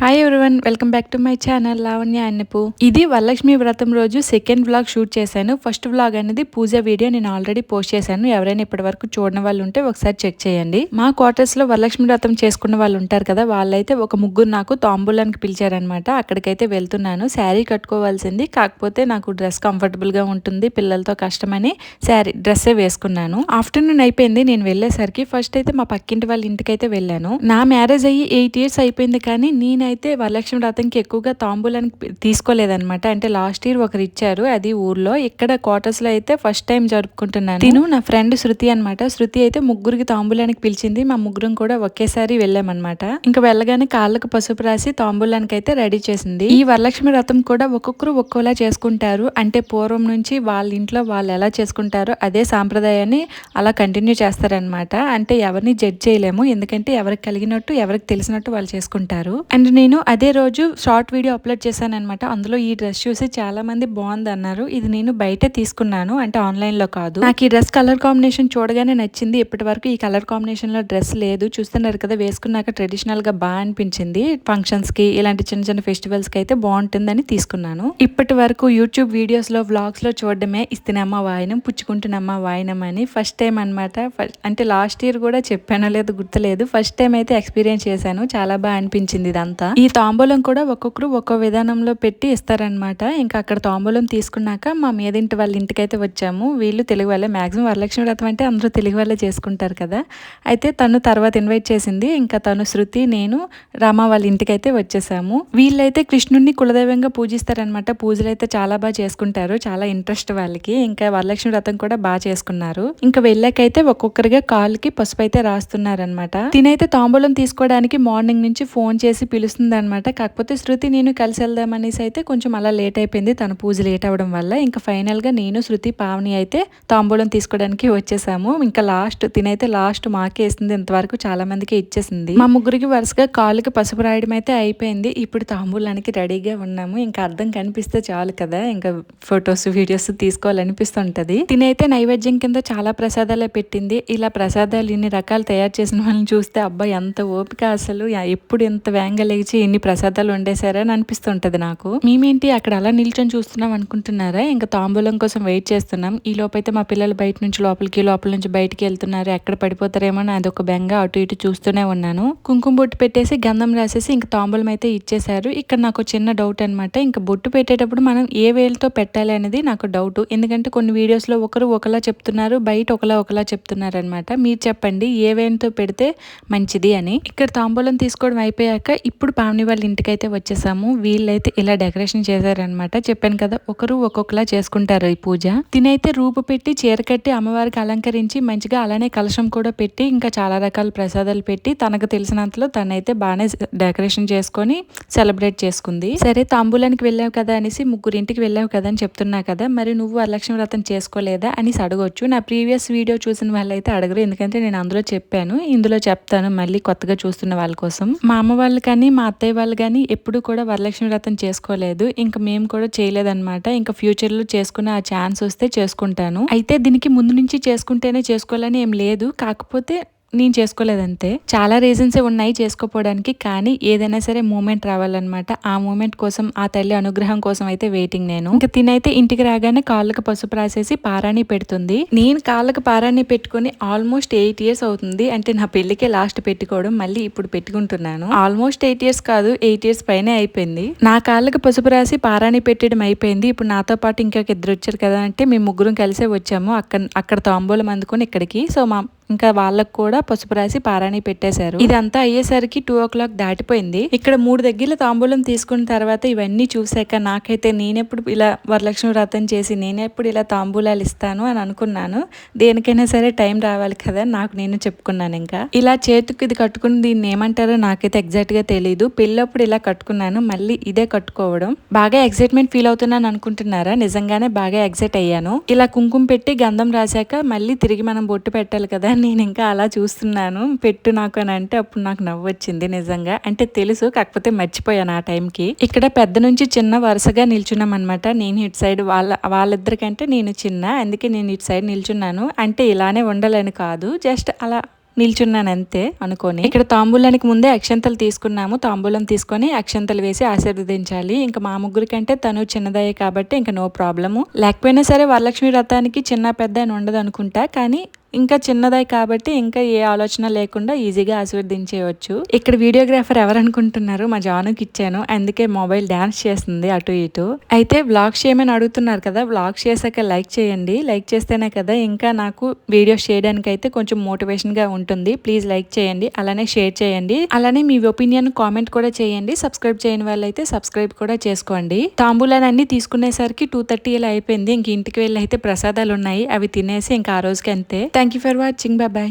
Hi everyone, welcome back to my channel Lavanya Annapu. ఇది వరలక్ష్మి వ్రతం రోజు సెకండ్ వ్లాగ్ షూట్ చేశాను. ఫస్ట్ వ్లాగ్ అనేది పూజ వీడియో నేను ఆల్రెడీ పోస్ట్ చేశాను. ఎవరైనా ఇప్పటి వరకు చూడని వాళ్ళు ఉంటే ఒకసారి చెక్ చేయండి. మా క్వార్టర్స్ లో వరలక్ష్మి వ్రతం చేసుకున్న వాళ్ళు ఉంటారు కదా, వాళ్ళైతే ఒక ముగ్గురు నాకు తాంబూలానికి పిలిచారనమాట. అక్కడికైతే వెళ్తున్నాను. శారీ కట్టుకోవాల్సింది, కాకపోతే నాకు డ్రెస్ కంఫర్టబుల్ గా ఉంటుంది, పిల్లలతో కష్టమని డ్రెస్సే వేసుకున్నాను. ఆఫ్టర్నూన్ అయిపోయింది నేను వెళ్ళేసరికి. ఫస్ట్ అయితే మా పక్కింటి వాళ్ళ ఇంటికైతే వెళ్ళాను. నా మ్యారేజ్ అయ్యి 8 years అయిపోయింది, కానీ నేనైతే వరలక్ష్మి వ్రతంకి ఎక్కువగా తాంబూలానికి తీసుకోలేదనమాట. అంటే లాస్ట్ ఇయర్ ఒకరు ఇచ్చారు, అది ఊర్లో. ఇక్కడ క్వార్టర్స్ లో అయితే ఫస్ట్ టైం జరుపుకుంటున్నాను. తిను నా ఫ్రెండ్ శృతి అనమాట. శృతి అయితే ముగ్గురికి తాంబూలానికి పిలిచింది. మా ముగ్గురం కూడా ఒకేసారి వెళ్ళామన్నమాట. ఇంకా వెళ్ళగానే కాళ్ళకు పసుపు రాసి తాంబూలానికి అయితే రెడీ చేసింది. ఈ వరలక్ష్మి వ్రతం కూడా ఒక్కొక్కరు ఒక్కోలా చేసుకుంటారు. అంటే పూర్వం నుంచి వాళ్ళ ఇంట్లో వాళ్ళు ఎలా చేసుకుంటారో అదే సాంప్రదాయాన్ని అలా కంటిన్యూ చేస్తారనమాట. అంటే ఎవరిని జడ్జ్ చేయలేము, ఎందుకంటే ఎవరికి కలిగినట్టు ఎవరికి తెలిసినట్టు వాళ్ళు చేసుకుంటారు. అండ్ నేను అదే రోజు షార్ట్ వీడియో అప్లోడ్ చేశాను అనమాట. అందులో ఈ డ్రెస్ చూసి చాలా మంది బాగుంది అన్నారు. ఇది నేను బయట తీసుకున్నాను, అంటే ఆన్లైన్ లో కాదు. నాకు ఈ డ్రెస్ కలర్ కాంబినేషన్ చూడగానే నచ్చింది. ఇప్పటి వరకు ఈ కలర్ కాంబినేషన్ లో డ్రెస్ లేదు. చూస్తున్నారు కదా, వేసుకున్నాక ట్రెడిషనల్ గా బాగా అనిపించింది. ఫంక్షన్స్ కి, ఇలాంటి చిన్న చిన్న ఫెస్టివల్స్ కి అయితే బాగుంటుందని తీసుకున్నాను. ఇప్పటి వరకు యూట్యూబ్ వీడియోస్ లో వ్లాగ్స్ లో చూడడమే ఇస్తేనమ్మ వాయనం, పుచ్చుకుంటున్నమ్మ వాయనం అని. ఫస్ట్ టైం అనమాట. అంటే లాస్ట్ ఇయర్ కూడా చెప్పానో లేదు గుర్తులేదు. ఫస్ట్ టైం అయితే ఎక్స్పీరియన్స్ చేశాను. చాలా బాగా అనిపించింది ఇదంతా. ఈ తాంబూలం కూడా ఒక్కొక్కరు ఒక్కో విధానంలో పెట్టి ఇస్తారనమాట. ఇంకా అక్కడ తాంబూలం తీసుకున్నాక మా మీదింటి వాళ్ళ ఇంటికైతే వచ్చాము. వీళ్ళు తెలుగు వాళ్ళే. మాక్సిమం వరలక్ష్మి వ్రతం అంటే అందరూ తెలుగు వాళ్ళే చేసుకుంటారు కదా. అయితే తను తర్వాత ఇన్వైట్ చేసింది. ఇంకా తను, శృతి, నేను, రామ వాళ్ళ ఇంటికైతే వచ్చేసాము. వీళ్ళైతే కృష్ణుడిని కులదైవంగా పూజిస్తారనమాట. పూజలు అయితే చాలా బాగా చేసుకుంటారు, చాలా ఇంట్రెస్ట్ వాళ్ళకి. ఇంకా వరలక్ష్మి వ్రతం కూడా బాగా చేసుకున్నారు. ఇంకా వెళ్ళాకైతే ఒక్కొక్కరిగా కాళ్ళకి పసుపు అయితే రాస్తున్నారనమాట. తినైతే తాంబూలం తీసుకోవడానికి మార్నింగ్ నుంచి ఫోన్ చేసి పిలుస్తుంది అనమాట. కాకపోతే శృతి నేను కలిసి వెళ్దామనేసి అయితే కొంచెం అలా లేట్ అయిపోయింది, తన పూజ లేట్ అవ్వడం వల్ల. ఇంకా ఫైనల్ గా నేను, శృతి, పావని అయితే తాంబూలం తీసుకోవడానికి వచ్చేసాము. ఇంకా తినైతే లాస్ట్ మాకే ఇస్తుంది. ఇంతవరకు చాలా మందికి ఇచ్చేసింది. మా ముగ్గురికి వరుసగా కాళ్ళకి పసుపు రాయడం అయితే అయిపోయింది. ఇప్పుడు తాంబూలానికి రెడీగా ఉన్నాము. ఇంకా అర్థం కనిపిస్తే చాలు కదా, ఇంకా ఫొటోస్ వీడియోస్ తీసుకోవాలనిపిస్తుంటది. తినైతే నైవేద్యం కింద చాలా ప్రసాదాలే పెట్టింది. ఇలా ప్రసాదాలు ఇన్ని రకాలు తయారు చేసిన వాళ్ళని చూస్తే అబ్బా ఎంత ఓపిక అసలు, ఎప్పుడు ఎంత వేగంగా లేచి ఎన్ని ప్రసాదాలు వండేశారని అనిపిస్తుంటది నాకు. మేమేంటి అక్కడ అలా నిల్చొని చూస్తున్నాం అనుకుంటున్నారా? ఇంకా తాంబూలం కోసం వెయిట్ చేస్తున్నాం. ఈ లోపైతే మా పిల్లలు బయట నుంచి లోపలికి, లోపల నుంచి బయటికి వెళ్తున్నారు. ఎక్కడ పడిపోతారేమో అని అదొక బెంగ. అటు ఇటు చూస్తూనే ఉన్నాను. కుంకుమ బొట్టు పెట్టేసి గంధం రాసేసి ఇంకా తాంబూలం అయితే ఇచ్చేశారు. ఇక్కడ నాకు చిన్న డౌట్ అనమాట. ఇంకా బొట్టు పెట్టేటప్పుడు మనం ఏ వేలతో పెట్టాలి అనేది నాకు డౌట్. ఎందుకంటే కొన్ని వీడియోస్ లో ఒకరు ఒకలా చెప్తున్నారు, బయట ఒకలా చెప్తున్నారు అనమాట. మీరు చెప్పండి ఏ వేలతో పెడితే మంచిది అని. ఇక్కడ తాంబూలం తీసుకోవడం అయిపోయాక ఇప్పుడు పావని వాళ్ళ ఇంటికైతే వచ్చేసాము. వీళ్ళైతే ఇలా డెకరేషన్ చేశారనమాట. చెప్పాను కదా, ఒకరు ఒక్కొక్కలా చేసుకుంటారు ఈ పూజ. తినైతే రూపు పెట్టి చీర కట్టి అమ్మవారికి అలంకరించి మంచిగా అలానే కలశం కూడా పెట్టి ఇంకా చాలా రకాల ప్రసాదాలు పెట్టి తనకు తెలిసినంతలో తనైతే బాగానే డెకరేషన్ చేసుకొని సెలబ్రేట్ చేసుకుంది. సరే తాంబూలానికి వెళ్ళావు కదా అనేసి, ముగ్గురింటికి వెళ్ళావు కదా అని చెప్తున్నా కదా, మరి నువ్వు వరలక్ష్మి వ్రతం చేసుకోలేదా అని అడగొచ్చు. నా ప్రీవియస్ వీడియో చూసిన వాళ్ళైతే అడగరు, ఎందుకంటే నేను అందులో చెప్పాను. ఇందులో చెప్తాను మళ్ళీ కొత్తగా చూస్తున్న వాళ్ళ కోసం. మా అమ్మ వాళ్ళు కానీ మా అత్తయ్య వాళ్ళు కానీ ఎప్పుడు కూడా వరలక్ష్మి వ్రతం చేసుకోలేదు. ఇంకా మేము కూడా చేయలేదన్నమాట. ఇంకా ఫ్యూచర్ లో చేసుకునే ఆ ఛాన్స్ వస్తే చేసుకుంటాను. అయితే దీనికి ముందు నుంచి చేసుకుంటేనే చేసుకోవాలని ఏం లేదు, కాకపోతే నేను చేసుకోలేదంతే. చాలా రీజన్స్ ఉన్నాయి చేసుకోపోవడానికి, కానీ ఏదైనా సరే మూమెంట్ రావాలన్నమాట. ఆ మూమెంట్ కోసం, ఆ తల్లి అనుగ్రహం కోసం అయితే వెయిటింగ్ నేను. ఇంకా తినైతే ఇంటికి రాగానే కాళ్ళకు పసుపు రాసేసి పారాణి పెడుతుంది. నేను కాళ్ళకు పారాణి పెట్టుకుని ఆల్మోస్ట్ 8 years అవుతుంది. అంటే నా పెళ్లికే లాస్ట్ పెట్టుకోవడం, మళ్ళీ ఇప్పుడు పెట్టుకుంటున్నాను. ఆల్మోస్ట్ 8 years కాదు, 8 years పైనే అయిపోయింది. నా కాళ్ళకు పసుపు రాసి పారాణి పెట్టడం అయిపోయింది. ఇప్పుడు నాతో పాటు ఇంకొక ఇద్దరు వచ్చారు కదా, అంటే మేము ముగ్గురం కలిసే వచ్చాము. అక్కడ తాంబూలం అందుకుని ఇక్కడికి. సో ఇంకా వాళ్ళకు కూడా పసుపు రాసి పారాణి పెట్టేశారు. ఇదంతా అయ్యేసరికి 2 o'clock దాటిపోయింది. ఇక్కడ 3 దగ్గర తాంబూలం తీసుకున్న తర్వాత ఇవన్నీ చూసాక నాకైతే నేనెప్పుడు ఇలా వరలక్ష్మి వ్రతం చేసి నేనెప్పుడు ఇలా తాంబూలాలు ఇస్తాను అని అనుకున్నాను. దేనికైనా సరే టైం రావాలి కదా, నాకు నేను చెప్పుకున్నాను. ఇంకా ఇలా చేతికి ఇది కట్టుకుని దీన్ని ఏమంటారో నాకైతే ఎగ్జాక్ట్ గా తెలీదు. పెళ్ళప్పుడు ఇలా కట్టుకున్నాను, మళ్ళీ ఇదే కట్టుకోవడం. బాగా ఎక్సైట్మెంట్ ఫీల్ అవుతున్నాను అనుకుంటున్నారా? నిజంగానే బాగా ఎక్సైట్ అయ్యాను. ఇలా కుంకుమ పెట్టి గంధం రాశాక మళ్ళీ తిరిగి మనం బొట్టు పెట్టాలి కదా, నేను ఇంకా అలా చూస్తున్నాను. పెట్టు నాకు అని అంటే అప్పుడు నాకు నవ్వు వచ్చింది నిజంగా. అంటే తెలుసు, కాకపోతే మర్చిపోయాను ఆ టైంకి. ఇక్కడ పెద్ద నుంచి చిన్న వరుసగా నిల్చున్నాం అనమాట. నేను ఇటు సైడ్ వాళ్ళిద్దరికంటే నేను చిన్న, అందుకే నేను ఇటు సైడ్ నిల్చున్నాను. అంటే ఇలానే ఉండాలని కాదు, జస్ట్ అలా నిల్చున్నాను అంతే అనుకోని. ఇక్కడ తాంబూలానికి ముందే అక్షంతలు తీసుకున్నాము. తాంబూలం తీసుకొని అక్షంతలు వేసి ఆశీర్వదించాలి. ఇంకా మా ముగ్గురి కంటే తను చిన్నదయ్యే కాబట్టి ఇంకా నో ప్రాబ్లము. లేకపోయినా సరే వరలక్ష్మి వ్రతానికి చిన్న పెద్ద అని ఉండదు అనుకుంటా, కానీ ఇంకా చిన్నదాయి కాబట్టి ఇంకా ఏ ఆలోచన లేకుండా ఈజీగా ఆశీర్వదించేయవచ్చు. ఇక్కడ వీడియోగ్రాఫర్ ఎవరు అనుకుంటున్నారు, మా జానుకి ఇచ్చాను, అందుకే మొబైల్ డాన్స్ చేస్తుంది అటు ఇటు. అయితే వ్లాగ్స్ చేయమని అడుగుతున్నారు కదా, వ్లాగ్స్ చేశాక లైక్ చేయండి. లైక్ చేస్తేనే కదా ఇంకా నాకు వీడియోస్ చేయడానికి అయితే కొంచెం మోటివేషన్ గా ఉంటుంది. ప్లీజ్ లైక్ చేయండి, అలానే షేర్ చేయండి, అలానే మీ ఒపీనియన్ కామెంట్ కూడా చేయండి. సబ్స్క్రైబ్ చేయని వాళ్ళైతే సబ్స్క్రైబ్ కూడా చేసుకోండి. తాంబూలాన్ని తీసుకునేసరికి 2:30 ఇలా అయిపోయింది. ఇంక ఇంటికి వెళ్ళి అయితే ప్రసాదాలు ఉన్నాయి, అవి తినేసి ఇంకా ఆ రోజుకి అంతే. Thank you for watching. Bye bye.